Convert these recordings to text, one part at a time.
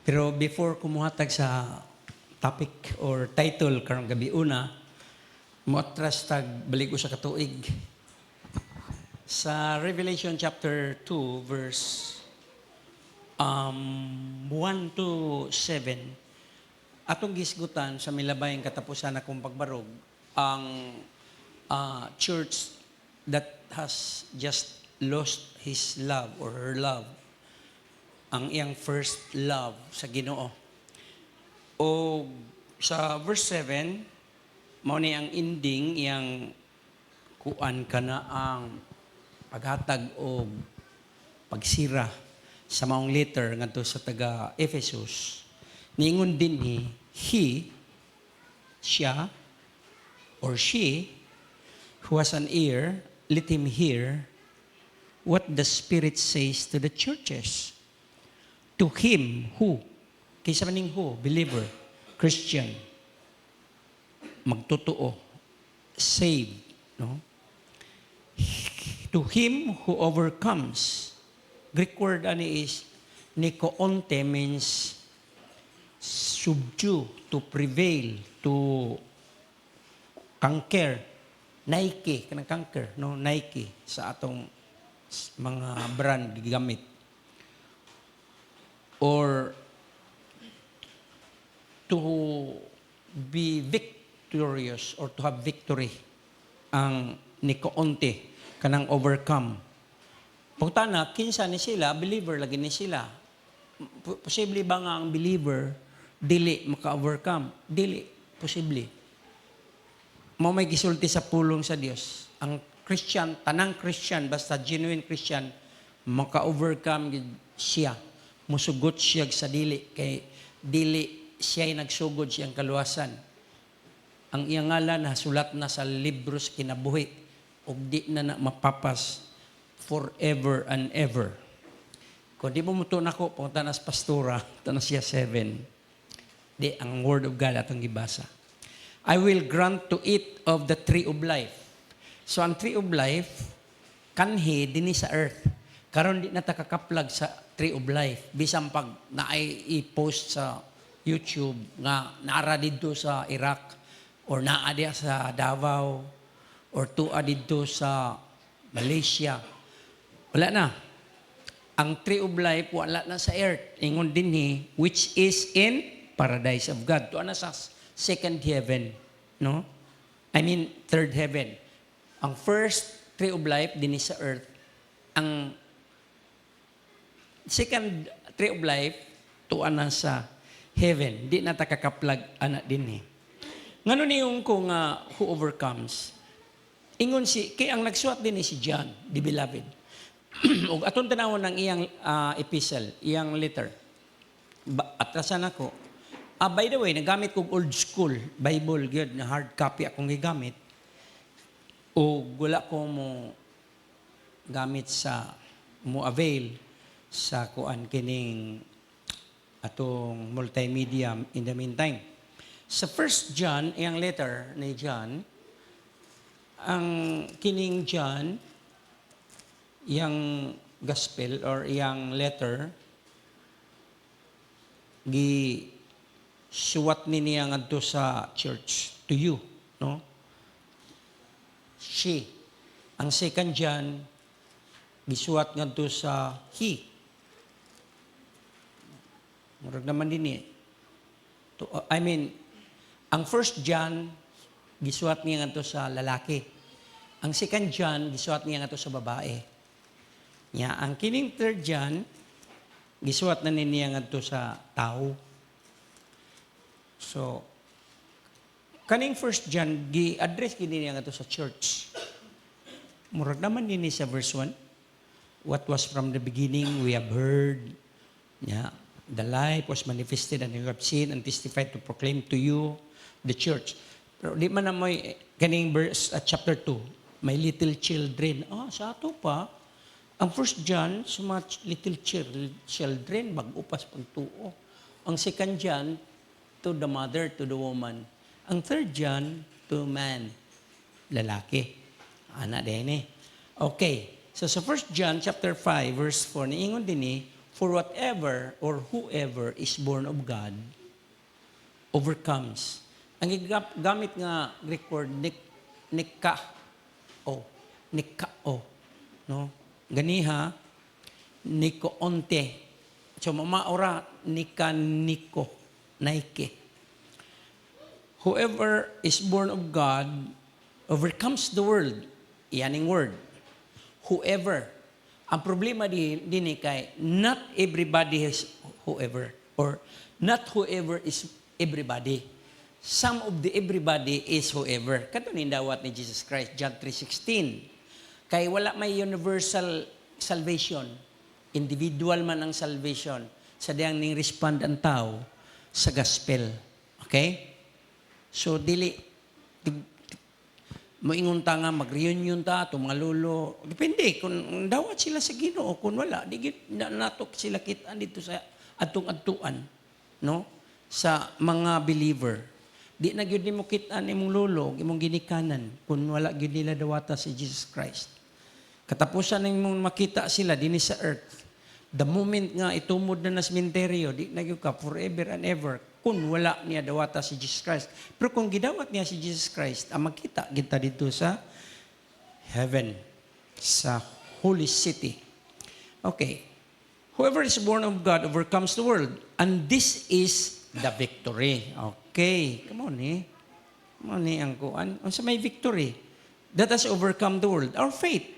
Pero before kumuhatag sa topic or title karong gabi una, moatras tag balik ko sa katuig. Sa Revelation chapter 2 verse 1 to 7, atong gisgutan sa milabayang katapusan akong pagbarog ang church that has just lost his love or her love, ang iyang first love sa Ginoo. O sa verse 7, mao ni ang ending, iyang kuan kana ang paghatag o pagsira sa maong letter ngadto sa taga Ephesus. Niingon din siya, or she, who has an ear, let him hear what the Spirit says to the churches. To him who, kaysa maning who, believer, Christian, magtotoo, saved, no? To him who overcomes, Greek word ani is nikoonte, means subdue, to prevail, to conquer. Nike, kanang conquer, no? Nike sa atong mga brand gigamit. Or to be victorious or to have victory, ang nikoonte, kanang overcome. Pagtana, kinsa ni sila, believer lagi ni sila. Posible ba nga ang believer dili maka-overcome? Dili, posible. Mao may gisulti sa pulong sa Dios. Ang Christian, tanang Christian, basta genuine Christian, maka-overcome siya. Musugot siya sa dili, kay dili siya'y nagsugod siyang kaluwasan. Ang iyang ngalan nasulat na sa libro sa kinabuhi, ug di na mapapas forever and ever. Kung di mo muto na ko, punta na sa pastora, tanas siya 7. Di, ang word of God atong gibasa. I will grant to it of the tree of life. So, ang tree of life, kanhi dinhi sa earth. Karon di na takakaplag sa tree of life. Bisang pag i-post sa YouTube nga naara dito sa Iraq or naa diya sa Davao or tua dito sa Malaysia. Wala na. Ang tree of life wala na sa earth. Ingon dinhi, which is in paradise of God. Tuwa na sa second heaven, no? I mean, third heaven. Ang first tree of life dinhi sa earth. Ang second tree of life tuwa na sa heaven. Di na takakaplag anak dinhi. Ngano niyong kung who overcomes? Ingon kay ang nagsuat din si John, the beloved. Og atong tanawon ng iyang epistle, iyang letter. Atrasan ako. By the way, nagamit kong old school Bible, good, na hard copy akong gigamit. O wala ko mo gamit sa mo avail sa kuan kining atong multimedia in the meantime. Sa 1 John, iyang letter ni John, ang kining John, iyang gospel or iyang letter, suwat ni niya ngadto sa church, to you, no? She. Ang second John, gisuwat ngadto sa he. Murag naman din ang first John, gisuwat niya ngadto sa lalaki. Ang second John, gisuwat niya ngadto sa babae. Ang kining third John, gisuwat na niya ngadto sa tao. So, kaning first John, gi-address gini niya ngadto sa church. Murag naman din sa verse 1, what was from the beginning we have heard, the life was manifested and you have seen and testified to proclaim to you the church. Pero di man na mo kaning verse chapter 2, my little children. Sa ato pa, ang first John, so much little children, mag-upas pagtuo. Ang second John, to the mother, to the woman. Ang third John, to man, lalaki. Anak din Okay. So sa 1 John chapter 5 verse 4 niingon dinhi, For whatever or whoever is born of God overcomes. Ang gamit nga Greek word, nikao, no? Ganiha, nikoonte. So, mamaora, niko, naike. Whoever is born of God overcomes the world. Iyaning word. Whoever. Ang problema din kay not everybody is whoever. Or not whoever is everybody. Some of the everybody is whoever. Kato ni dawat ni Jesus Christ, John 3:16. Kay wala may universal salvation. Individual man ang salvation. Sa diyang ning respond ang tao sa gospel. Okay? So, moingon ta nga, mag-reunion ta, itong mga lolo. Depende, kung dawat sila sa Ginoo, kung wala, di natok sila kitaan dito sa atong-atuan, no? Sa mga believer. Di na gyud nimo kitaan imong lolo, imong ginikanan, kung wala gyud nila dawata si Jesus Christ. Katapusan nimong makita sila dinhi sa earth. The moment nga itumod na sa sementeryo, di na gyud ka forever and ever kung wala niya dawata si Jesus Christ. Pero kung gidawat niya si Jesus Christ, ang makita kita dito sa heaven, sa holy city. Okay. Whoever is born of God overcomes the world. And this is the victory. Okay. Come on eh. Come on eh, ang kuan. Sa may victory. That has overcome the world. Our faith.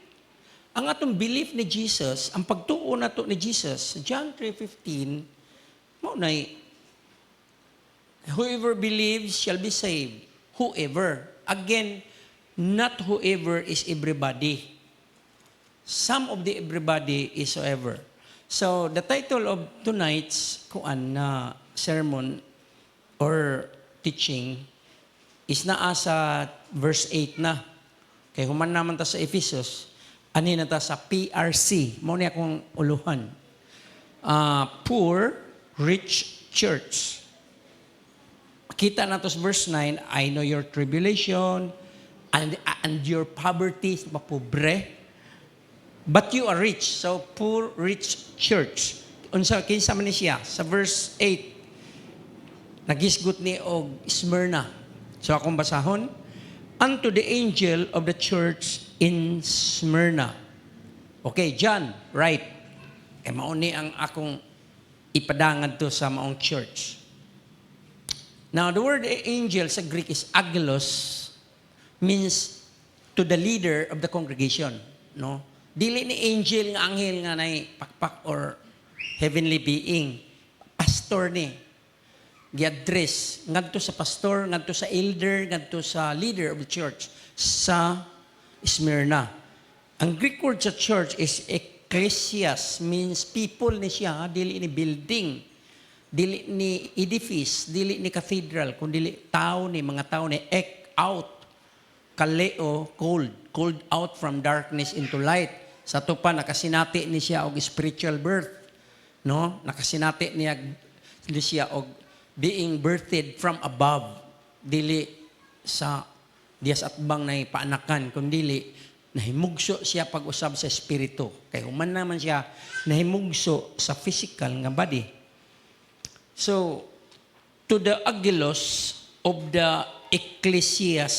Ang atong belief ni Jesus, ang pagtuo na to ni Jesus, John 3:15, whoever believes shall be saved. Whoever. Again, not whoever is everybody. Some of the everybody is whoever. So, the title of tonight's sermon or teaching is naa sa verse 8 na. Kaya human naman ta sa Ephesus, ani na ta sa PRC. Mao ni akong uluhan. Poor, rich church. Kita na to sa verse 9, I know your tribulation and your poverty, mapobre. But you are rich. So, poor, rich church. Unsa kinsa man ni siya? Sa verse 8, nagisgot ni og Smyrna. So, akong basahon. Unto the angel of the church in Smyrna. Okay, John, right. Kaya mauni ang akong ipadangan to sa maong church. Now, the word angel sa Greek is angelos, means to the leader of the congregation. No? Dili ni angel nga anghel nga nay pakpak or heavenly being. Pastor ni. Gi-address ngadto sa pastor, ngadto sa elder, ngadto sa leader of the church sa Smyrna. Ang Greek word sa church is ecclesias, means people ni siya, dili ni building, dili ni edifice, dili ni cathedral, kundi tao ni mga tao ni out, kaleo, cold out from darkness into light. Sa to pa nakasinati ni siya og spiritual birth, no? Nakasinati niya siya og being birthed from above, dili sa dias atbang nay paanakan, kundi nahimugso siya pag-usab sa espiritu. Kay human naman siya nahimugso sa physical nga body. So, to the angelos of the ecclesias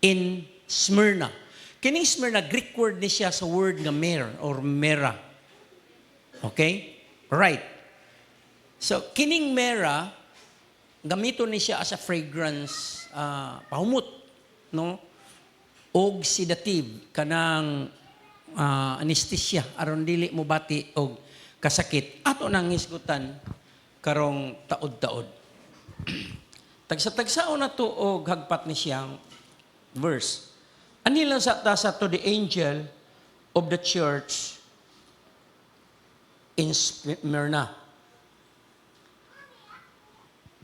in Smyrna. Kining Smyrna, Greek word ni siya sa word nga mer or mera. Okay? Right. So, kining mera, gamito ni siya as a fragrance, pahumot, no? Og sedative, kanang anesthesia, aron dili mo bati og kasakit. Ato nang isgutan, karong taod-taod. Tagsa-tagsao na to og hagpat ni siyang verse. Anila sa to the angel of the church in Smyrna.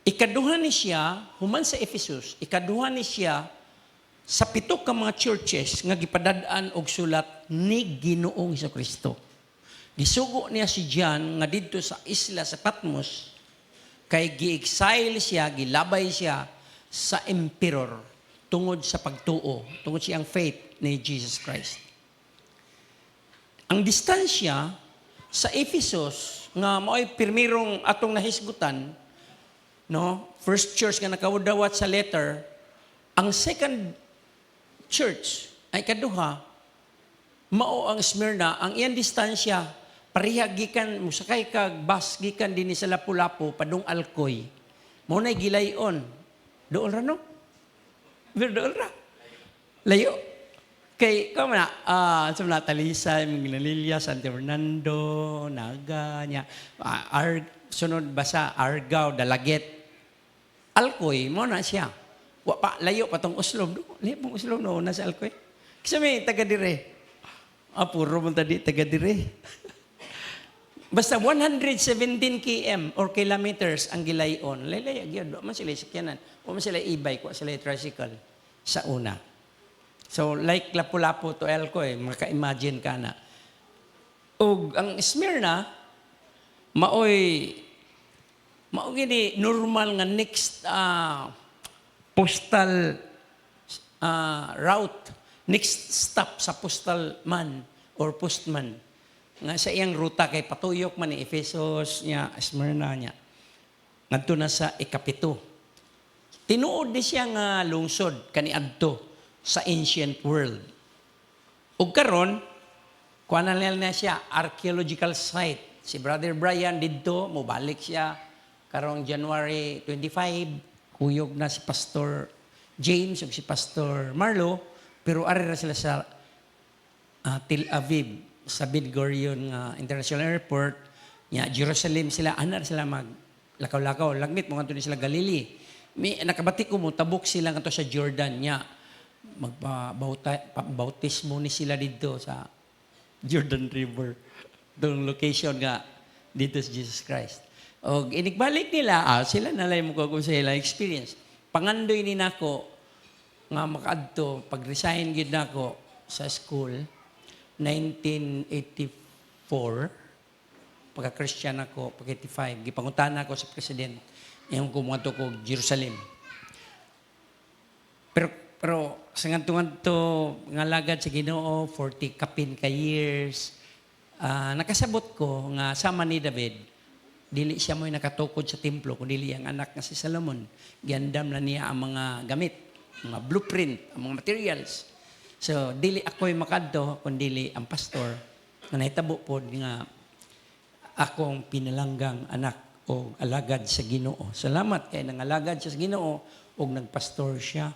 Ikaduha ni siya, human sa Ephesus, ikaduha ni siya sa pito ka mga churches nga gipadad-an og sulat ni Ginoong Jesucristo. Gisugo niya si John nga didto sa isla sa Patmos kay gi-exile siya, gilabay siya sa emperor tungod sa pagtuo, tungod siyang faith ni Jesus Christ. Ang distansya Sa Ephesus, nga mao'y pirmirong atong nahisgutan, no? First church nga nakawdawat sa letter, ang second church ay kaduha, mao ang Smyrna, ang iyang distansya, pareha gikan, musakay kag bus, gikan din sa Lapu-Lapu, padung Alcoy. Mao na'y gilayon. Doon ra, no? Doon ra. Layo. Kay, kamo na, sa mga Talisay, Minganilya, Santo Fernando, Naga, niya, sunod basa, Argao, Dalaget, Alcoy, mo na siya. Wa pa, layo pa tong Uslob. Layo pong Uslob, no, na sa Alcoy. Kasi may taga-dire. Puro mo tadi, taga-dire. Basta 117 km or kilometers ang gilayon. Layo, gyud, man sila sakyanan. O man sila e-bike, wa sila tricycle sa una. So, like Lapu-Lapu to Alcoy, maka-imagine ka na. O ang Smyrna, maoy gini normal nga next postal route, next stop sa postal man or postman. Nga sa iyang ruta kay patuyok man ni Ephesus niya, Smyrna niya. Ngadto na sa ikapito. Tinuod di siya nga lungsod kaniadto sa ancient world. Ug karon, kuha na siya, archaeological site. Si Brother Brian didto, mobalik siya karong January 25, kuyog na si Pastor James ug si Pastor Marlo, pero ari ra sila sa Tel Aviv, sa Ben Gurion International Airport, nya Jerusalem sila, anar sila mag lakaw-lakaw, lagmit mo ngadto sila Galilee. May nakabati ko mo tabok sila ngadto sa Jordan nya magpa-bautismo ni sila dito sa Jordan River. Itong location nga dito sa Jesus Christ. O inigbalik nila, sila nalay mo kung sa ilang experience. Pangandoy ni nako nga makaadto, pag-resign gid nako sa school, 1984, pagka-Christian ako, pag-85, gipangutan ako sa president, yung kumuha ko Jerusalem. Pero sa ngadto nga lagad sa Ginoo 40 kapin ka years, nakasabot ko nga sama ni David, dili siya mo'y nakatukod sa templo, kundi ang anak nga si Solomon. Giandam na niya ang mga gamit, mga blueprint, ang mga materials. So, dili ako'y makadto, kundi ang pastor, na nahitabo po nga akong pinalanggang anak o alagad sa Ginoo. Salamat kay nangalagad siya sa Ginoo o nagpastor siya.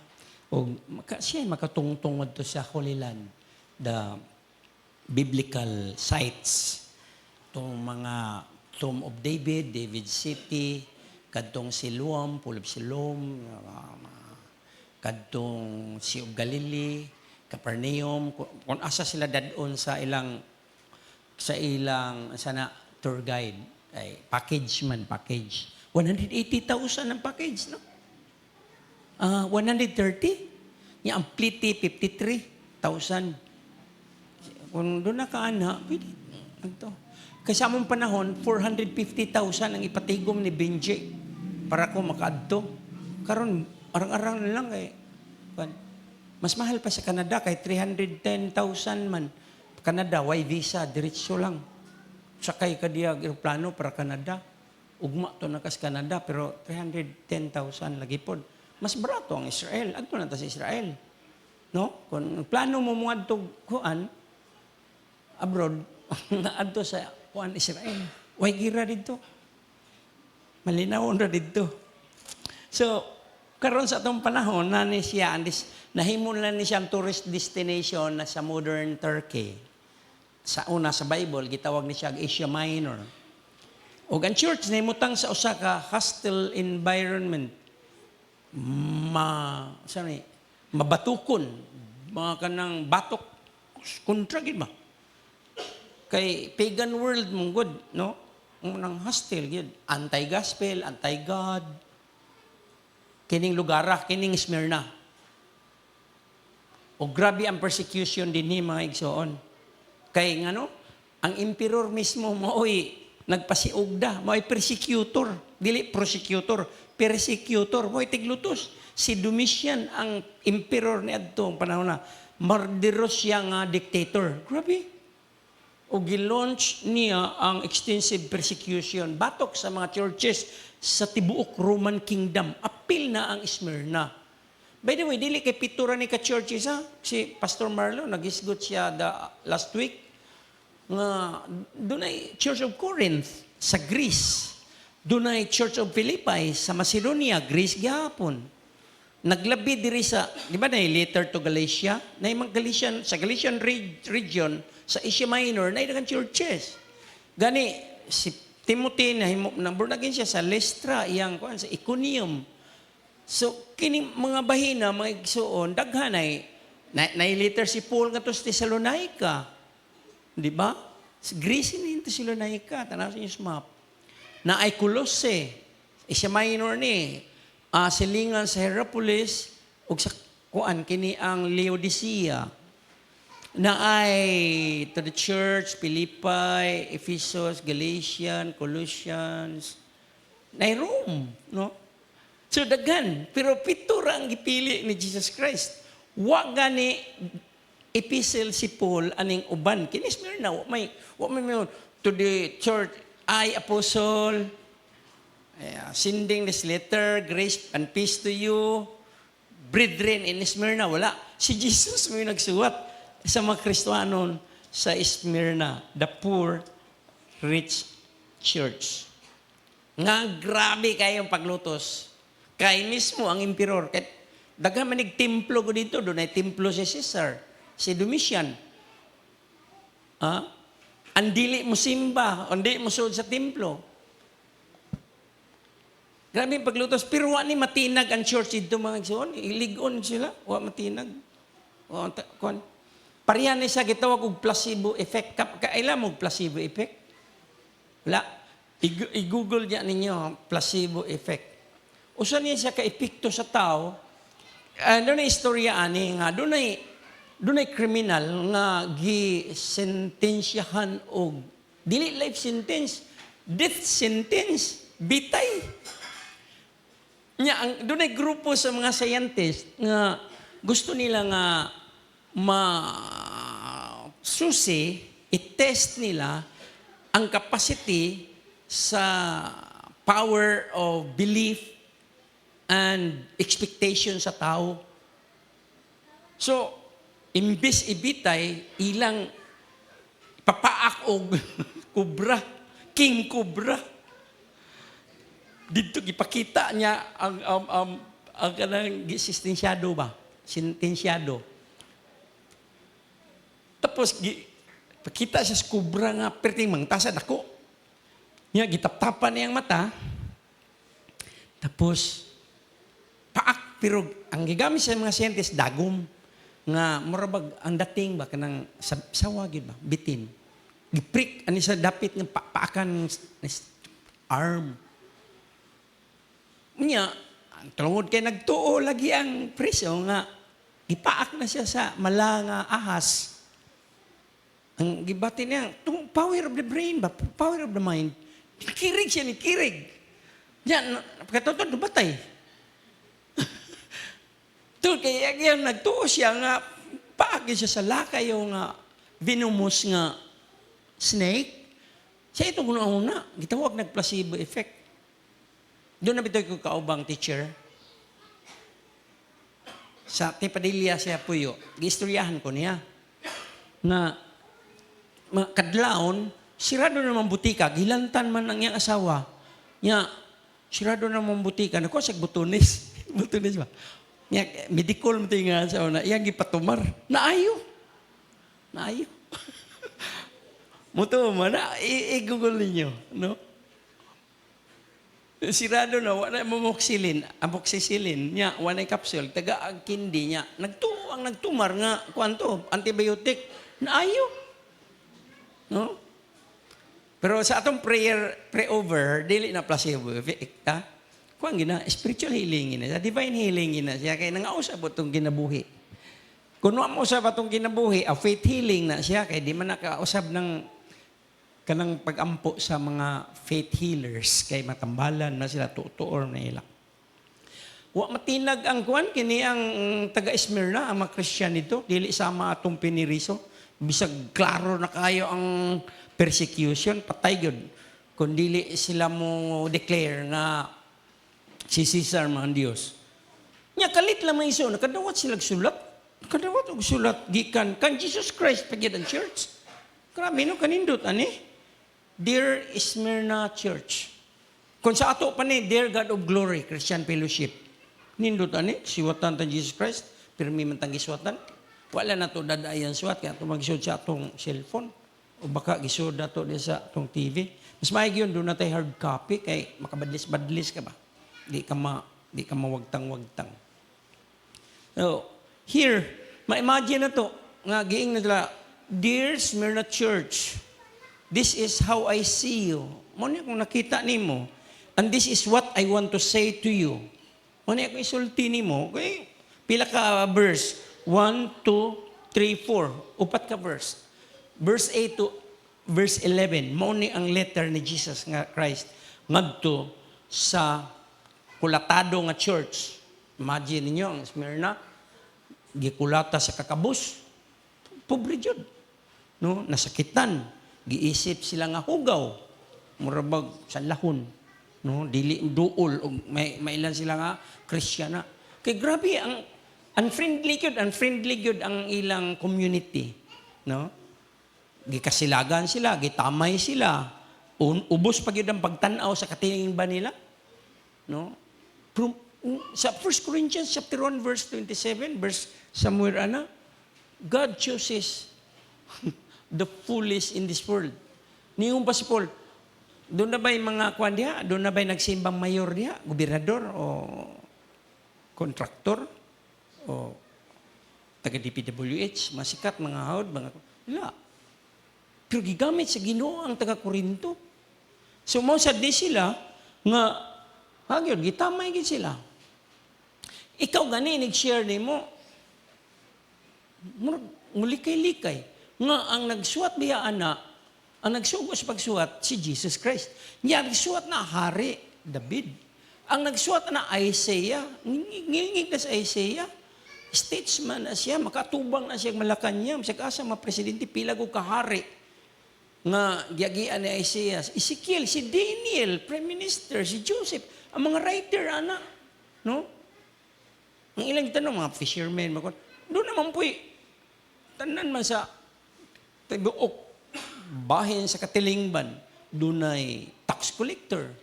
O siya makatungtong to sa Holy Land, the biblical sites, itong mga Tomb of David, David City, kadtong Siloam, Pool of Siloam, kadtong Sea of Galilee, Capernaum, kung asa sila dadon sa ilang sana tour guide, ay package. 180,000 ang package, no? 130? Yung amplity, 53,000. Kung doon na kaana, pwede. Ito. Kasi sa among panahon, 450,000 ang ipatigom ni Benji para ko makaadto. Karon arang-arang na lang eh. Mas mahal pa sa Canada kay 310,000 man. Canada, why visa? Diretso lang. Sakay ka diya aeroplano para Canada. Ugma to na kas Canada, pero 310,000 lagi po. Mas barato ang Israel. Adto na ta sa Israel. No? Kung plano mo mga adto kuan abroad, adto sa kuan Israel. Why gira dito? Malinaw ra dito. So, karon sa atong panahon, nani siya, nahimon lang ni siyang tourist destination na sa modern Turkey. Sa una sa Bible, gitawag ni siya Asia Minor. O ang church, nahimutang sa usa ka hostile environment. Mabatukon, mga kanang batok, kontra gid ba? Kay pagan world mong good, no? Nang hostile gid, anti-gospel, anti-God. Kining lugar, kining Smyrna. O grabe ang persecution din ni mga igsoon. Kay ngano, ang emperor mismo maoy nagpasiugda, maoy persecutor, dili prosecutor, persecutor, maoy tiglutos. Si Domitian ang emperor ni adtong panahon na, murderous siya nga dictator. Grabe. o gilaunch niya ang extensive persecution batok sa mga churches sa tibuok Roman Kingdom. Apil na ang Smyrna. By the way, dili kay pitura ni ka-churches ha. Si Pastor Marlo, nagisgot siya last week nga doon ay Church of Corinth sa Greece. Doon ay Church of Philippi sa Macedonia, Greece gihapon. Naglabi diri sa, di ba na letter to Galatia? Na yung Galatian, sa Galatian region, sa Asia Minor, na yung churches. Gani, si Timothy, born again siya sa Lystra, iyang sa Iconium. So, kini mga bahina, mga igsuon, daghanay, na letter si Paul nga to sa Thessalonica. Di ba? Greece ni Thessalonica, tanaw sa inyo map. Na ay Colossae, Asia Minor ni, silingan sa Hierapolis ug sa kuan kini ang Laodicea na ay to the church Philippi, Ephesus, Galatian, Colossians, na Rome, no? So daghan, pero pito ra ang gipili ni Jesus Christ. Wa gani epistle si Paul aning uban kini Smyrna wa may to the church I apostle sending this letter, grace and peace to you, brethren in Smyrna. Wala. Si Jesus may nagsuwat sa mga Kristohanon sa Smyrna, the poor, rich church. Nga grabe kayong paglutos. Kay mismo ang emperor. Kaya daga manig templo ko dito, doon ay templo si Caesar, si Domitian. Andili mo simba, andi mo suod sa templo. Grabe yung paglutos. Pero wa ni matinag ang church dito mga igsoon. Iligon sila. Wa matinag. Parihan ni sa gitawag og placebo effect. Kailan mo placebo effect? Wala. I-google niya ninyo, placebo effect. Usa niya siya ka-epekto sa tao. Doon ay istorya ani nga. Doon ay kriminal nga gi-sentensyahan og dili life sentence, death sentence, bitay. Doon ay grupo sa mga scientist nga gusto nila nga susi, i-test nila ang capacity sa power of belief and expectation sa tao. So, imbis ibitay, ilang papaak og kubra, king kubra. Dito gipakita niya ang kanang sentensyado ba? Sentensyado. Tapos pakita siya sa kubra nga perting mangtasad ako. Niya gitaptapan niya ang mata. Tapos paak pero ang gigamit sa mga scientist dagom nga murabag ang dating ba kanang sawagid ba bitin. Giprik ani sa dapit nga paakan arm. Niya, tungod kay nagtuo lagi ang preso nga gipaak na siya sa malanga ahas. Ang gibati niya, power of the brain ba? Power of the mind. Kirig siya ni kirig. Yan, katotoo batay. Tungod kay yan nagtuo siya nga paagi siya sa lakay yung venomous nga snake. Siya itong una-una, gitawag nag-placebo effect. Doon na bitoy ko kaubang teacher. Sa Tipadilla siya puyo. Giistoryahan ko niya. Na kadlaon, sirado naman butika. Gilantan man ang iyang asawa. Niya, sirado naman butika. Naku, siya butunis. Butunis ba? Niya, medical mo ito nga asawa na iyang gipatumar. Naayo. Muto mo na, i-google ninyo. No? Sirado na, wala amoxicillin, niya, wala capsule, taga ang kindi niya, nagtumar nga, kwanto, antibiotic, naayo. No? Pero sa atong pray-over, dili na placebo effect, ha? Kuwang gina, spiritual healing gina, sa divine healing gina, siya kaya nangausap itong ginabuhi. Kung nausap itong ginabuhi, a faith healing na siya, kaya di man nakausap ng kanang pag-ampo sa mga faith healers kay matambalan na sila tutuor na ilang. Wa matinag ang kuan kini ang taga Smyrna ang mga Christian nito dili sama atong piniriso bisag klaro na kayo ang persecution, patay yun. Kung dili sila mo declare nga si Caesar man Diyos. Nya kalit lang may iso, nakadawat sila sulat. Nakadawat og sulat gikan kan Jesus Christ pagid ang church. Grabe no kanindot ani. Dear Smyrna Church. Kung sa ato pa ni, Dear God of Glory, Christian Fellowship. Nindot ani, siwatan ta Jesus Christ, pirmi man tang giswatan. Wala na to dadayan suwat, kaya ito magisod sa atong cellphone. O baka gisod na to sa atong TV. Mas maigi yun, doon na tayo hard copy, kay makabadlis-badlis ka ba? Di ka mawagtang-wagtang. So, here, ma-imagine na to, nga giing na nila, Dear Smyrna Church, this is how I see you. Muna kung nakita nimo, and this is what I want to say to you. Muna kung isulti nimo, okay, pila ka verse? 1, 2, 3, 4. Upat ka verse. Verse 8 to verse 11. Muna ang letter ni Jesus nga Christ ngadto sa kulatado nga church. Imagine niyo ang Smyrna, gikulata sa kakabus. Pobre jud. No, nasakitan. Giisip sila nga hugaw. Murabag sa lahon. No, dili duol og may ilan sila nga Kristiyana. Kay grabe ang unfriendly gyud ang ilang community, no? Gikasilagan sila, gitamay sila. Ubos pa gyud ang pagtan-aw sa katilingban nila. No? Sa 1 Corinthians chapter 1 verse 27, verse somewhere ana, God chooses the foolish in this world. Niung pa si Paul, doon na ba'y mga kwan diha? Doon na ba'y nagsimbang mayor diha? Gobernador o kontraktor? O taga-DPWH? Masikat, mga haod? Wala. Pero gigamit sa Ginoo ang taga-Korinto. So, mausad di sila nga, hagyod, gitamay gid sila. Ikaw gani, nag-share ni mo, mulikay-likay. Nga ang nagsuwat biya ana, ang nagsugos pagsuwat si Jesus Christ. Niya nagsuwat na hari David. Ang nagsuwat na Isaiah, ngilingig na sa Isaiah, statesman na siya, makatubang na siya Malacanang, sa asa mga presidente, pila ko kahari nga giagian ni Isaiah. Ezekiel, si Daniel, Prime Minister, si Joseph, ang mga writer, ana, no? Ang ilang tanong, mga fishermen, doon naman po'y, tanan man sa tibuok, bahin sa katilingban, dunay tax collector,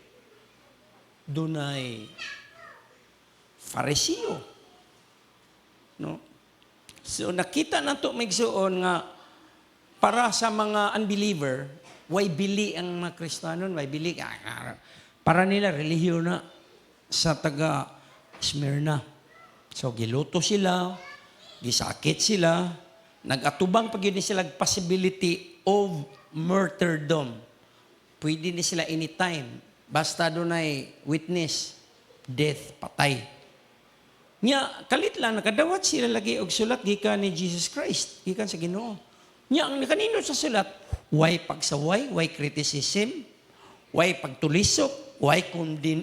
dunay Fariseo. No? So nakita na to migsuon nga para sa mga unbeliever, why bili ang mga Kristiyanon, why bili para nila relihiyon na sa taga Smyrna. So giluto sila, gisakit sila, nag-atubang pag yun sila possibility of martyrdom. Pwede ni sila anytime. Basta doon ay witness, death, patay. Nya, kalit lang, nakadawat sila lagi og sulat gikan ni Jesus Christ, gikan sa Ginoo. Nya, ang kanino sa sulat, why pagsaway, why criticism, why pagtulisok, why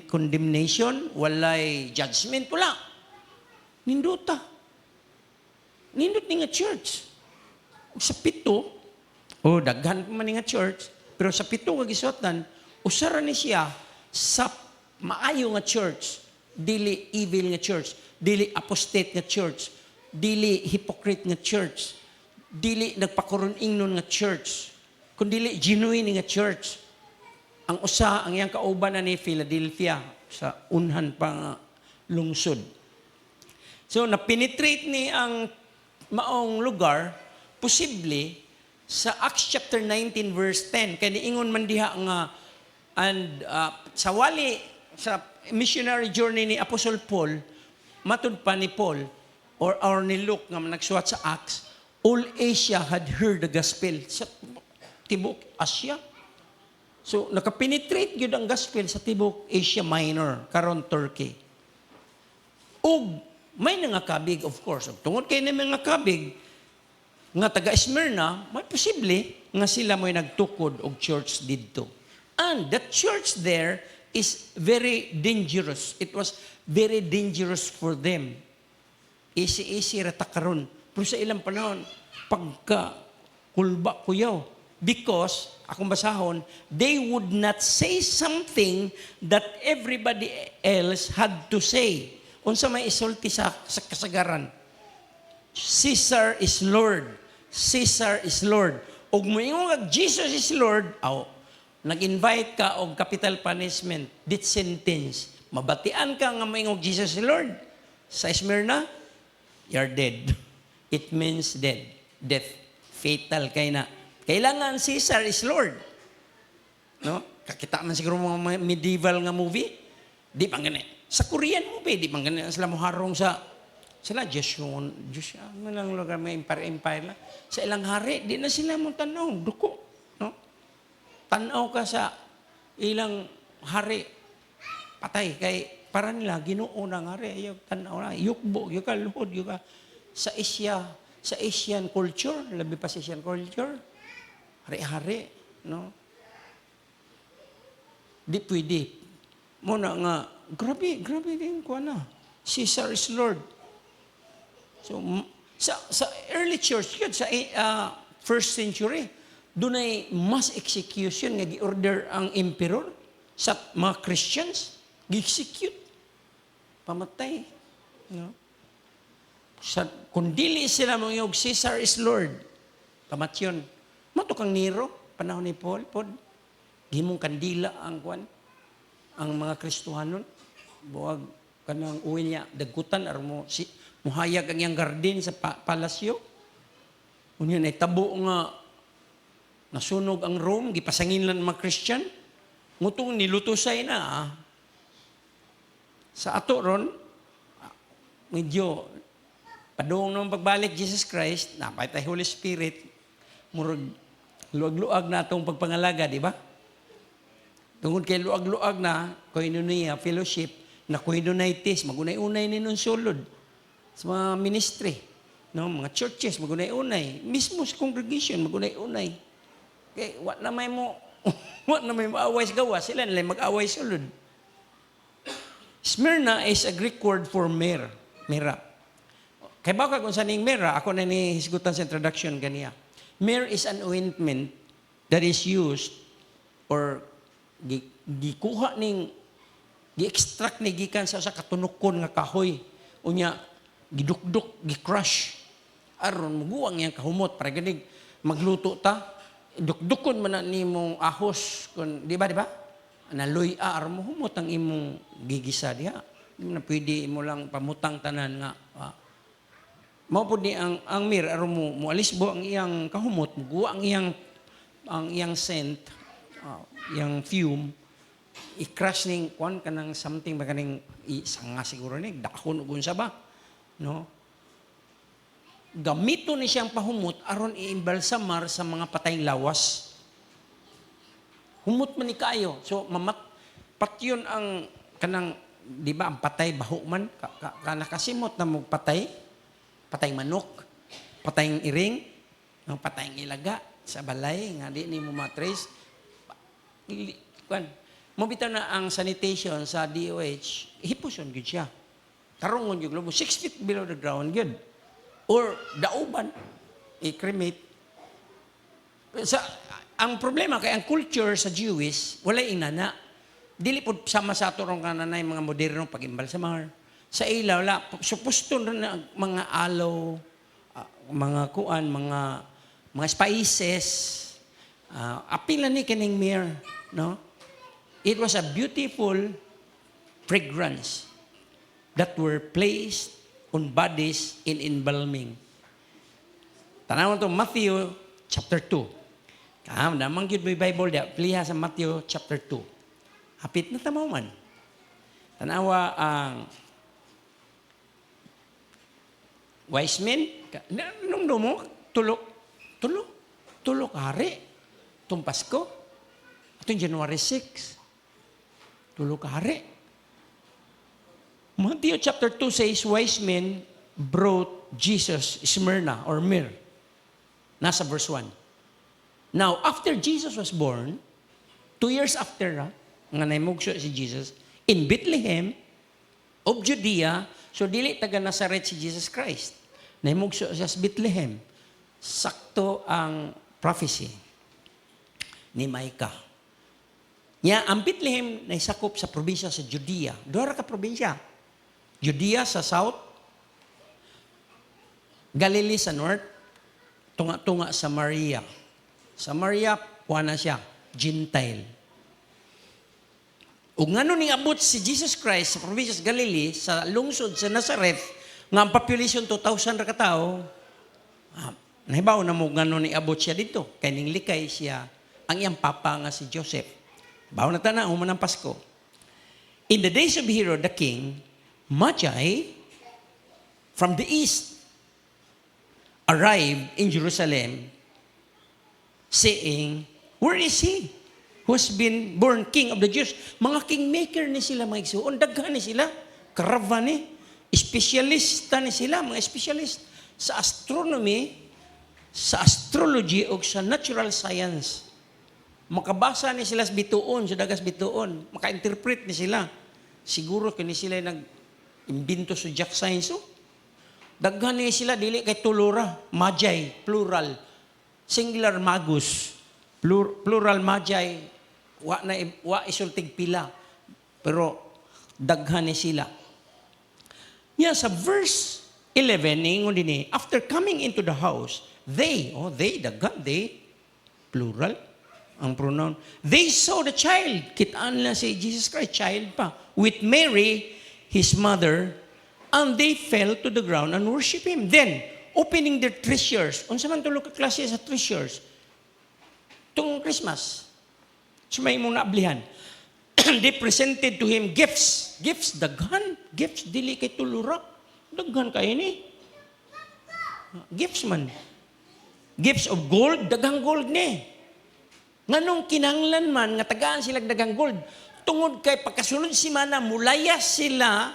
condemnation, walay judgment, wala. Ninduta. Nindot ni nga church. Sa pito, daghan pa man nga church, pero sa pito nga giswatan, usara ni siya sa maayo nga church, dili evil nga church, dili apostate nga church, dili hypocrite nga church, dili nagpakurun-ingnon nga church, kundi genuine nga church. Ang usa, ang iyang kauban na ni Philadelphia, sa unhan pa nga lungsod. So, na-penetrate ni ang maong lugar, posible, sa Acts chapter 19 verse 10, kaya niingon man diha nga, and sa wali, sa missionary journey ni Apostle Paul, matud pa ni Paul, or ni Luke, nga nagsuwat sa Acts, all Asia had heard the gospel. Sa tibok Asia. So, nakapenetrate yun ang gospel sa tibok Asia Minor, karon Turkey. O, may nangakabig, of course. Tungod kayo na mga kabig, nga taga Smyrna, may posible nga sila mo'y nagtukod og church dito. And the church there is very dangerous. It was very dangerous for them. Easy rata karon. Pero sa ilang panahon, pagka hulba kuyaw. Because, akong basahon, they would not say something that everybody else had to say. Unsa may isulti sa kasagaran. Caesar is Lord. Caesar is Lord. Ug moingon nga Jesus is Lord, nag-invite ka og capital punishment, death sentence. Mabatian ka nga moingon Jesus is Lord. Sa Smyrna, you're dead. It means dead. Death. Fatal kay na. Kailangan Caesar is Lord. No? Kakita man siguro mga medieval nga movie. Di bang gani? Sa Korean movie, di bang gani sila moharong sa sila Joseon, ano lang lugar may empire lang. Sa ilang hari, di na sila mo tanaw, duko. No? Tanaw ka sa ilang hari, patay. Kay para nila, ginoo ng hari, ayaw tanaw na, yukbo, yuka luhod, yuka. Sa Asia, sa Asian culture, labi pa sa Asian culture, hari-hari, no? Di pwede. Muna nga, grabe din ko na. Caesar is Lord. So, sa early church, yun, sa first century, doon ay mass execution nga gi-order ang emperor sa mga Christians, gi-execute. Pamatay. No? Kung dili sila mga Caesar is Lord, pamatyon. Mato kang Nero, panahon ni Paul, gimong kandila ang kwan, ang mga Kristohanon, buwag kanang uwi niya, dagutan, mo muhayag ang iyang garden sa palasyo. Unyan ay tabo nga nasunog ang Rome, gipasangin lang mga Christian. Ngutong nilutusay na. Sa ato ron, medyo padung nung pagbalik Jesus Christ, napay tayo Holy Spirit, murag luag-luag na itong pagpangalaga, di ba? Tungod kay luag-luag na, koinonia, fellowship, na koinonitis, magunay-unay ni nun sulod. Sa mga ministry, no? Mga churches, magunay-unay. Mismo sa congregation, magunay-unay. Kaya, wat na may maaway sa gawa, sila nila mag-away sulod. Smyrna is a Greek word for myrrh. Myrrh. Kaya baka kung saan yung myrrh, ako na nihisgutan sa introduction ganiya. Myrrh is an ointment that is used or gikuha ning gi-extract ni gikan sa katunukon nga kahoy. Unya, gidukduk, gi-crush. Aron, muguang yang kahumot. Para ganig, magluto ta. Dukdukon man na ni mong ahos. Di ba? Naloy aron mo humot ang imong gigisa diha. Di na pwede mo lang pamutang tanan nga. Mao po ni ang mir, aron mo alisbo ang iyang kahumot, muguwa ang iyang scent, iyang fume, i-crush ning kwan kanang something ba kaning isanga siguro ni dahon ug unsa ba? No? Gamito ni siyang pahumot aron iimbalsamar sa mga patayng lawas. Humot man ni kayo. So patyon ang kanang di ba ang patay baho man nakasimot na mo patayng manok, patayng iring, ang patayng ilaga sa balay nga di ni mo matrace. Mo bitaw na ang sanitation sa DOH, hipuson gid siya. Tarungon yung lobo, 6 feet below the ground, good. Or dauban, i-cremate. Ang problema kay ang culture sa Jewish, wala inana. Dili po sama sa ato rong kananay mga modernong pag-imbalsamar. Sa ilaw, wala. Supusto na mga aloe, mga kuan, mga spices. Apila ni kining myrrh, no? It was a beautiful fragrance that were placed on bodies in embalming. Tanawan to Matthew chapter 2. Namang yun may Bible dia, pliha sa Matthew chapter 2. Hapit na tamaw man. Tanawa ang wise men, nung mo, tulok hari, itong Pasko, itong January 6, tulok hari. Matthew chapter 2 says, wise men brought Jesus Smyrna or myrrh. Nasa verse 1. Now, after Jesus was born, 2 years after nga naimugso si Jesus, in Bethlehem of Judea, so dili taga Nazareth si Jesus Christ. Naimugso siya sa Bethlehem. Sakto ang prophecy ni Micah. Nya ang Bethlehem na isakop sa probinsya sa Judea. Duha ka probinsya. Judea sa south, Galilee sa north, tunga-tunga sa Samaria. Samaria, kuha na siya, Gentile. Ug ngano ning abot si Jesus Christ sa probinsya sa Galilee, sa lungsod sa Nazareth, nga ang population 2,000 ra ka tawo, nahibaw na mo ngano ni abot siya dito. Kay ning likay siya ang iyang papa nga si Joseph. Bawo na tanaw man ang Pasko. In the days of Herod the king, Magi from the east arrived in Jerusalem, saying, "Where is he who has been born King of the Jews?" Mga kingmaker ni sila, mga igsuon. Daghan ni sila. Karavan ni. Espesyalista ni sila, mga espesyalist sa astronomy, sa astrology, o sa natural science. Makabasa ni sila sa bituon, sa dagas bituon. Maka-interpret ni sila. Siguro kini sila nag-imbento sa Jack Science. Daghan ni sila, dili kay tulura. Magi, plural. Singular magus. Plural magi. Wa isultig pila. Pero daghan ni sila. Yeah, sa verse 11, ningon din after coming into the house, they, daghan, plural, ang pronoun. They saw the child. Kitaan na si Jesus Christ, child pa. With Mary, his mother, and they fell to the ground and worship him. Then, opening their treasures. Unsa man tulo ka klase sa treasures? Tung Christmas. So may mong naablihan. They presented to him gifts. Gifts, daghan. Gifts, dili kay tulura. Daghan kayo ni. Gifts man. Gifts of gold, daghang gold ni. Nganong kinanglan man, nga tagaan sila daghang gold. Tungod kay pagkasunod si Mana, mulaya sila,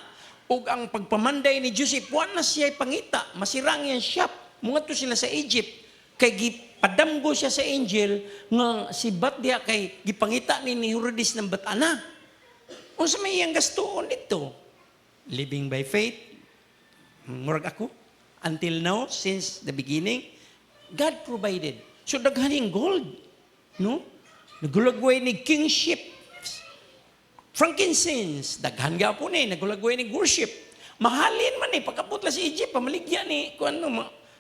ug ang pagpamanday ni Joseph, wala na siya pangita. Masirang yan shop. Mungadto sila sa Egypt. Kay padamgo siya sa angel nga si Batdia kay gipangita ni Herodes ng batana. Unsa may iyang gastuon dito? Living by faith. Murag ako. Until now, since the beginning, God provided. So daghaning gold. No? Nagulagway ni kingship. Frankincense. Daghan gapon nagulagway ni worship. Mahalin man pagkaputla sa Egypt, pamaligya ni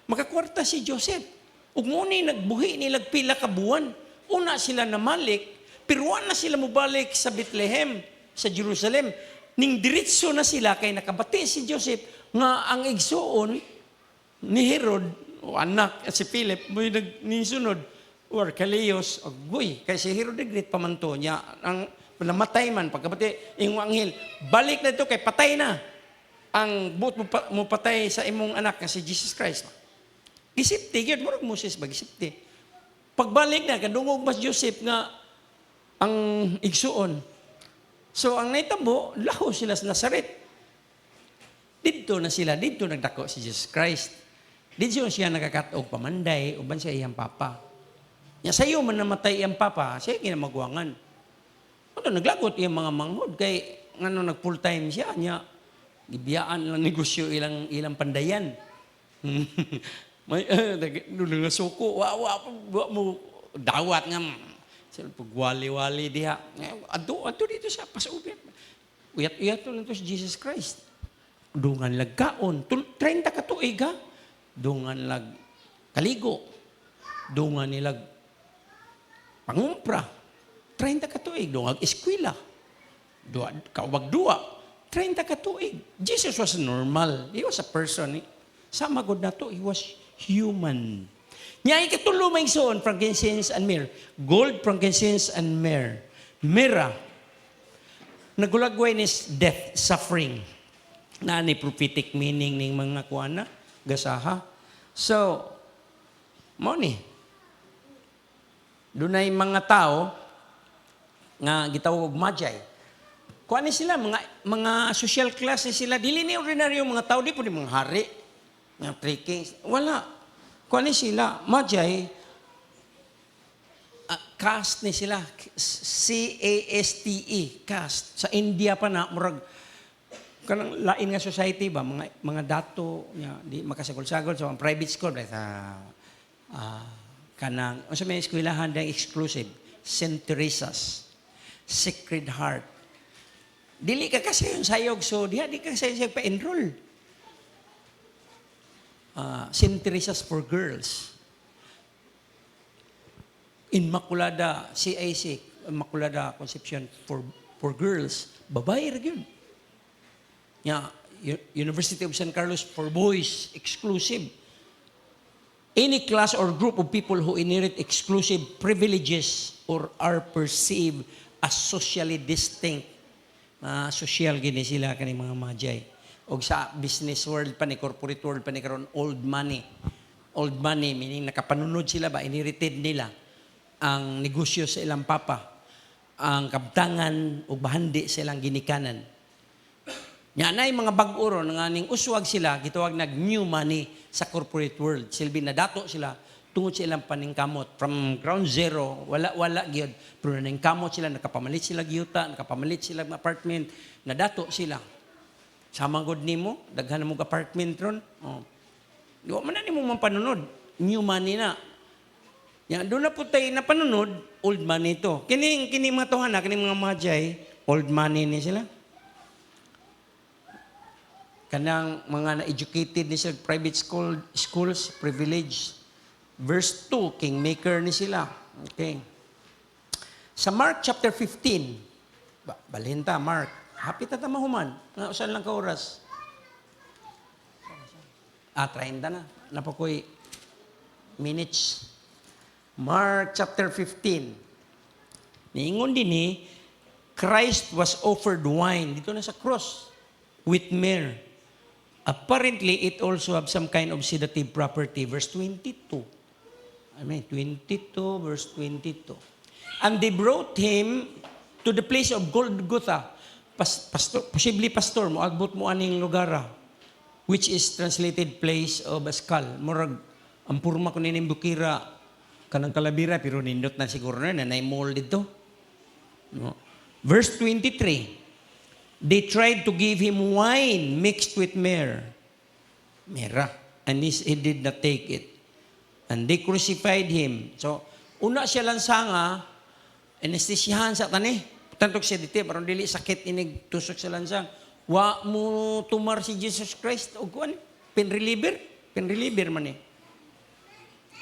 makakwarta si Joseph. Ug muni nagbuhi nilag pila ka buwan. Una sila namalik, pero na sila mubalik sa Bethlehem, sa Jerusalem. Ning diretso na sila kay nakabati si Joseph nga ang igsuon ni Herod o anak si Philip mo'y nagnisunod or Archelaus agoy kay si Herod the Great pamanto niya ang namatay man pagkabati ing anghel balik na ito kay patay na ang buot mo patay sa imong anak nga si Jesus Christ. Gisipti, yun, murag Moses ba, gisipti. Pagbalik na, kadungog mas Joseph nga ang igsuon. So, ang naitabo, laho sila sa Nazareth. Dito na sila, dito nagdako si Jesus Christ. Dito siya nakakatog pamanday, uban siya iyang papa. Nya sayo man namatay iyang papa, siya ginamagwangan. Ano, naglagot iyang mga manghod, kay ngano nag full time siya, nya gibiyaan lang negosyo ilang pandayan. May nga suko, wa mo dawat nga. Sila pagwali-wali diha. Adto dito siya, pasubit. Uyat-uyat to lang to si Jesus Christ. Dungan lagkaon. 30 ka tuig ha. Dungan lag kaligo. Dungan nilag pangumpra. 30 ka tuig. Dungan eskwela. Kaubag dua. 30 ka tuig. Jesus was normal. He was a person. Sama god na to. He was human. Nya ikatulo may igsoon, frankincense and myrrh. Gold, frankincense and myrrh. Myrrh. Nagulagway ni death, suffering. Na ni prophetic meaning ning mga kuana, gasaha. So, mo ni. Dunay mga tao nga gitawag magi. Kuan ni sila mga social class ni sila, dili ni ordinaryo mga tao, di po ni mga hari. Nga three kings. Wala. Kuan ni sila, magi, caste ni sila. C-A-S-T-E, caste. Sa India pa na, murag, kanang lain nga society ba, mga dato, di makasagol-sagol sa mga private school, kanang unsa may eskwelahan dang exclusive, St. Teresa's, Sacred Heart. Dili ka kasi yung sayog, so di ka kasi pa-enroll. St. Teresa's for girls. Immaculada, CIC, Immaculada Conception for girls. Babae ra gyud. University of San Carlos for boys, exclusive. Any class or group of people who inherit exclusive privileges or are perceived as socially distinct. Social gini sila kani mga majay. O sa business world pa ni, corporate world pa ni karon, old money. Old money, meaning nakapanunod sila ba, inherited nila ang negosyo sa ilang papa, ang kabtangan o bahandi sa ilang ginikanan. Nya na mga bag-oro nga ning uswag sila gitawag nag new money sa corporate world. Silbi na dato sila tungod sa ilang paningkamot from ground zero, wala gyud. Pero nangkamot sila, nakapamalit sila gyuta, nakapamalit sila ng apartment, nadato sila. Sama gud nimo, daghan mo apartment ron. Di man na nimo manpanunod, new money na. Yan do na putay na panunod, old money to. Kini mga tuhan na, kini mga majay, old money ni sila. Kanang mga na-educated ni sila, private schools, privileged. Verse 2, kingmaker ni sila. Okay. Sa Mark chapter 15, balinta, Mark, hapit na tamahuman. Usan lang ka oras? 30 na. Napakoy minutes. Mark chapter 15. Niingon din ni, Christ was offered wine. Dito na sa cross. With myrrh. Apparently, it also have some kind of sedative property. Verse 22. 22, verse 22. And they brought him to the place of Golgotha. Possibly pastor mo, agbot mo aning lugara, which is translated place of a skull. Murag, ang purma ko nining bukira, kanang kalabira, pero nindot na siguro na mold dito. No? Verse 23. They tried to give him wine mixed with myrrh. And he did not take it. And they crucified him. So, una siya lansanga, anestesiahan sa tani. Tantok siya dito, parang dili sakit inig tusok sa lansang. Wa mo tumar si Jesus Christ. O kuan, pain reliever man eh.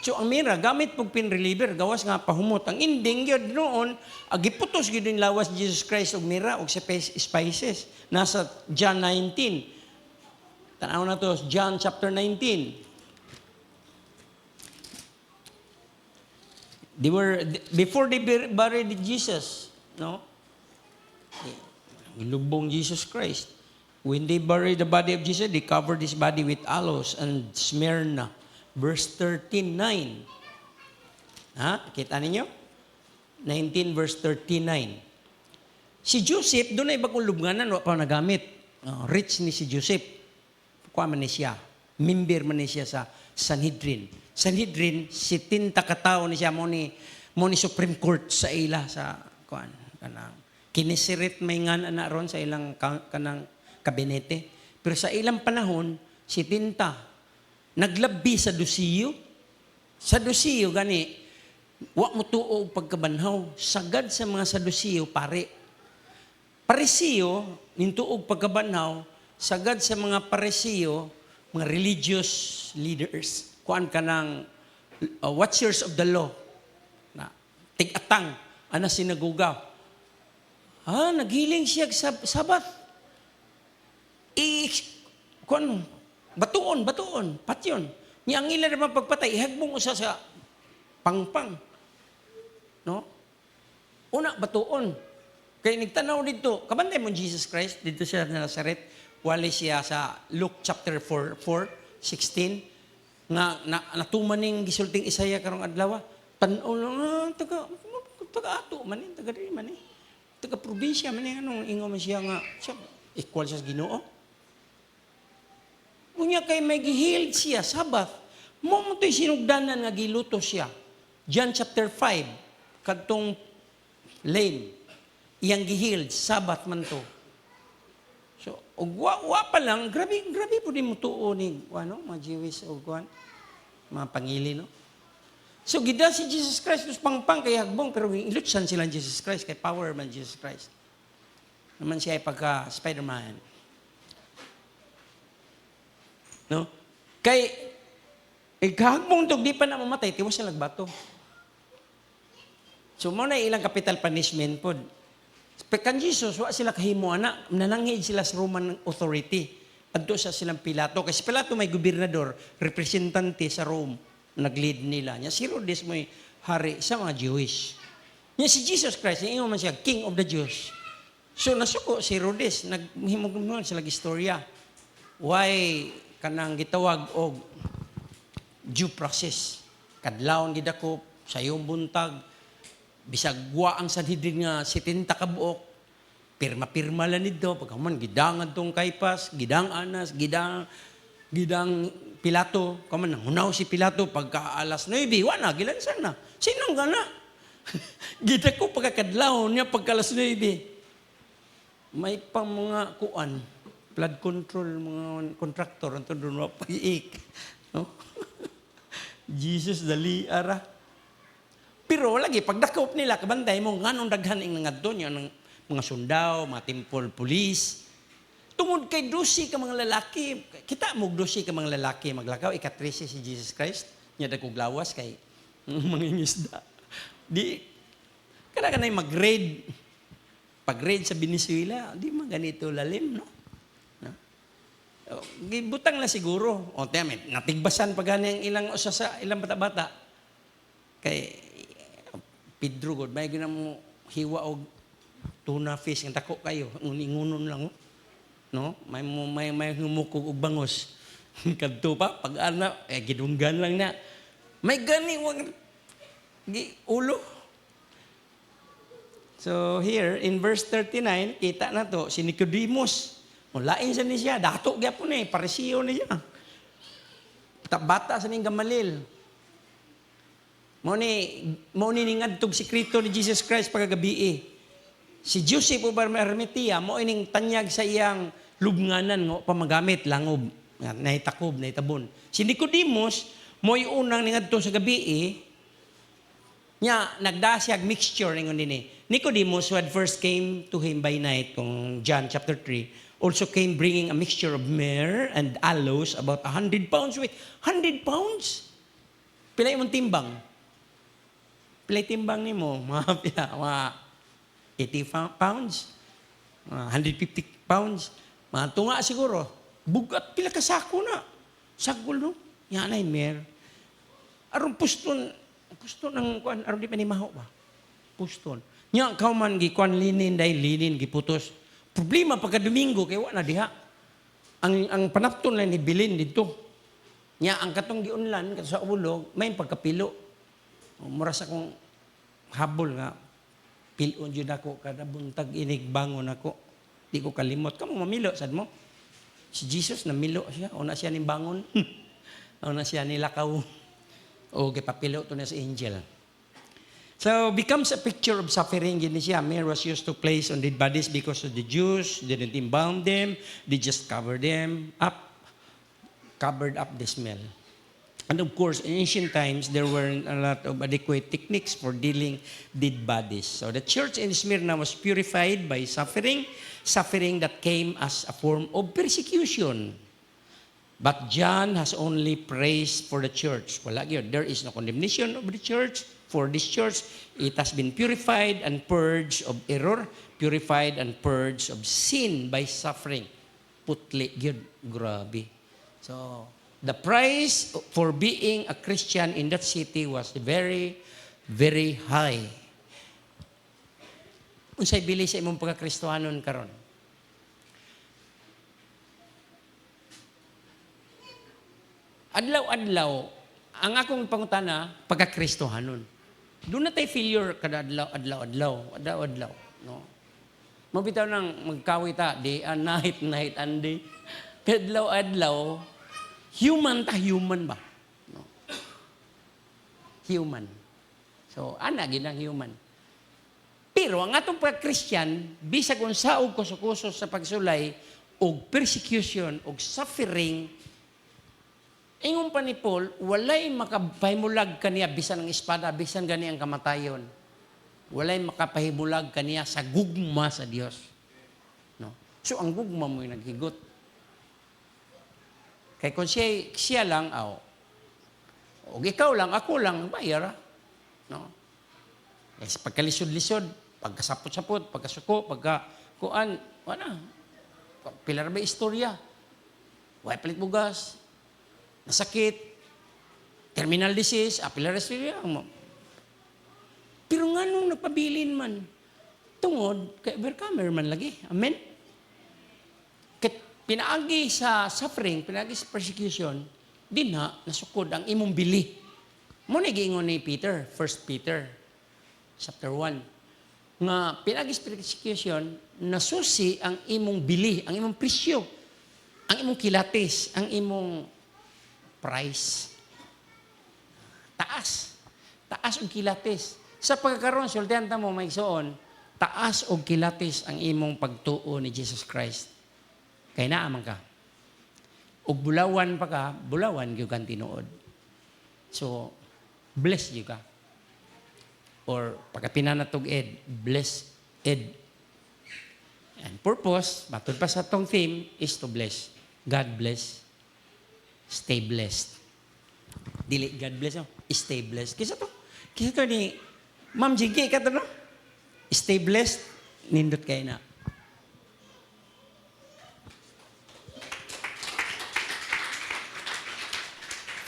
So ang mira, gamit pong pain reliever, gawas nga pahumot. Ang ending yun noon, agiputos yun yung lawas Jesus Christ og mira og spices. Nasa John 19. Tanaw na to, John chapter 19. Before they buried Jesus, no? Ilubong Jesus Christ. When they buried the body of Jesus, they covered his body with aloes and smyrna. Verse 39. Kita ninyo? 19 verse 39. Si Joseph, doon na ibang lubnganan, wala pa nagamit. Rich ni si Joseph. Kuha man ni siya. Member man ni siya sa Sanhedrin. Sanhedrin, 70 katao ni siya mo ni Supreme Court sa ila sa kuan kanang kinisirit may nga na ron sa ilang kanang kabinete. Pero sa ilang panahon, 70 naglabi sa dusiyo. Sa dusiyo, gani, wa mo tuo pagkabanhaw. Sagad sa mga sadusiyo, pare. Parisiyo, nintuog pagkabanhaw, sagad sa mga parisiyo, mga religious leaders. Kuan ka ng watchers of the law. Na, tig-atang, ana sinagugaw. Naghiling siya sa sabat. Kuan, batuon, patyon. Niya ang ilan naman pagpatay, ihagbong usa sa pangpang. No? Una, batuon. Kaya nagtanaw dito, kabantay mo Jesus Christ, dito siya na Nazaret, wali siya sa Luke chapter 4:16, nga natumaning gisulting Isaya karong adlaw, tan-o lang, taga-ato man eh, taga-diri man eh. Taga-probinsya man eh, anong ingo man siya nga, siya, equal siya sa Ginoo. Unya kay may gihiled siya, Sabbath. Mo to'y sinugdanan nga giluto siya. John chapter 5, kadtong lame, iyang gihiled, Sabbath man to. So, wa pa lang, grabe po din mo tuo ni, mga Jewish o mga pangili, no? So, gida si Jesus Christ, tapos pangpang kay hagbong, pero ilutsan sila ni Jesus Christ, kay power man Jesus Christ. Naman siya ay pagka Spider-Man. No? Kay, kahagbong tog, di pa na mamatay, tiwas siya nagbato. So, muna ilang capital punishment po. Kan Jesus, wa sila kahimo anak, nanangid sila sa Roman authority. Adto sa silang Pilato. Kasi Pilato may gobernador, representante sa Rome, nag-lead nila. Nya si Herodes may hari sa mga Jewish. Nya si Jesus Christ, yung man siya, King of the Jews. So nasuko si Herodes, naghimog sila istorya. Why kanang gitawag og due process. Kadlawon gidako sa iyong buntag, bisag wa ang Sanhedrin nga 70 ka buok, pirma-pirma lang nito, pagkaman gidangan tong Kaypas, gidang Anas, gidang Pilato, kaman nangunaw si Pilato pagka alas 9, wa na, gilansan na. Sinong gana? Gita ko pagkakadlaw niya pagka alas 9. May pang mga kuan, flood control, mga contractor, ang doon pag-iik. No? Jesus, dali, ara. Pero lagi, pagdakop nila, kabantay mo, nganong daghan ang nangadto niya, ng mga sundao, mga temple police. Tungod kay dosi ka mga lalaki, kita mo dosi ka mga lalaki maglakaw, ikatrisi si Jesus Christ, niya dagkog lawas kay mga isda. Di, kada ka na mag-grade, pag-grade sa Venezuela, di man ganito lalim, no? Butang na siguro. O, tiyame, natigbasan pa gani ang ilang usa sa ilang bata-bata. Kay Pedro God, may gina mo hiwa og tuna fish ang dako kayo, nguningunon lang, no? May humukog og bangos. Kadto pa pag ana gidunggan lang na. May gani wag ulo. So here in verse 39, kita na to si Nicodemus. Lain sa niya, dato gyapon parisiyo niya. Bata sa ning Gamalil. Mo ni ngadtog sikreto ni Jesus Christ pagagabi. Si Joseph of Arimathea mo ining tanyag sa iyang lubnganan ngo pamagamit langob, nahitakob, nahitabon. Si Nicodemus mo unang ningadto sa gabi nya nagdasyag mixture ningon dinhi. Nicodemus who had first came to him by night kung John chapter 3 also came bringing a mixture of myrrh and aloes about 100 pounds weight. 100 pounds? Pilay mong timbang? Pilay timbang ni mo? Mga 80 pounds? 150 pounds? Mga tunga siguro. Bugat, pila ka sako na. Sagol, no? Yan ay myrrh. Aron puston ng kuan, aron di pa ni maho ba? Puston. Nya, kauman gikuan linin, dahil linin, giputos. Problema pagka Domingo kay wala diha. Ang panapton lang ni bilin dito. Nya ang katong giunlan sa ulo may pagkapilo. Mura sa kong habol nga pilon jud ako kada buntag inig bangon ako. Di ko kalimot kamo mamilo sad mo. Si Jesus namilo siya, una siya ning bangon. Una siya ni lakaw. O gipapilo to na sa angel. So, becomes a picture of suffering. Gini siya, myrrh was used to place on dead bodies because of the Jews didn't embalm them. They just covered them up, covered up the smell. And of course, in ancient times, there weren't a lot of adequate techniques for dealing dead bodies. So, the church in Smyrna was purified by suffering that came as a form of persecution. But John has only praise for the church. Wala yun. There is no condemnation of the church. For this church, it has been purified and purged of error, purified and purged of sin by suffering. Putli yun. Grabe. So, the price for being a Christian in that city was very, very high. Unsay bili sa imong pagkakristohanon karon? Adlaw-adlaw, ang akong pangutana, pagkakristohanon. Doon na tayo failure kada adlaw-adlaw. No? Mabitaw nang magkawit ta, day and night and day. Adlaw-adlaw, human ba? No? Human. So, ginang human. Pero ang atong pagka-Christian, bisag unsa og kuso-kuso sa pagsulay, og persecution, og suffering, Ingon pa ni Paul, walay makapahimulag kaniya bisan ng espada, bisan gani ang kamatayon. Walay makapahimulag kaniya sa gugma sa Dios. No? So ang gugma mo yung naghigot. Kaya kung siya lang, o ikaw lang, ako lang, bayar. No? Yes, pagkalisod-lisod, pagkasapot-sapot, pagkasuko, pagkakuan, wala. Pilar ba istorya? Why palit bugas? Nasakit, terminal disease, pilar istorya. Pero nga nung nagpabilin man, tungod, kay overcomer man lagi. Amen? Pinaagi sa suffering, pinaagi sa persecution, di na nasukod ang imong bili. Muna giingon ni Peter, 1 Peter, chapter 1, nga pinaagi sa persecution, nasusi ang imong bili, ang imong presyo, ang imong kilatis, ang imong price. Taas. Taas ang kilatis. Sa pagkakaroon, sultihan ta mo, maigsoon, taas o kilatis ang imong pagtuo ni Jesus Christ. Kaya naaman ka. Ug bulawan pa ka, bulawan gyud kang tinuod. So, bless gyud ka. Or pagkapinanatog ed, bless ed. And purpose, matod pa sa tong theme, is to bless. God bless. Stay blessed. Dili, God bless, no? Stay blessed. Kisa to ni Ma'am Jiggy, ka to, no? Stay blessed, nindot kayo na.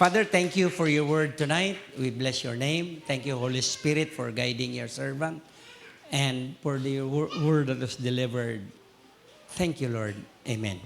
Father, thank you for your word tonight. We bless your name. Thank you, Holy Spirit, for guiding your servant and for the word that was delivered. Thank you, Lord. Amen.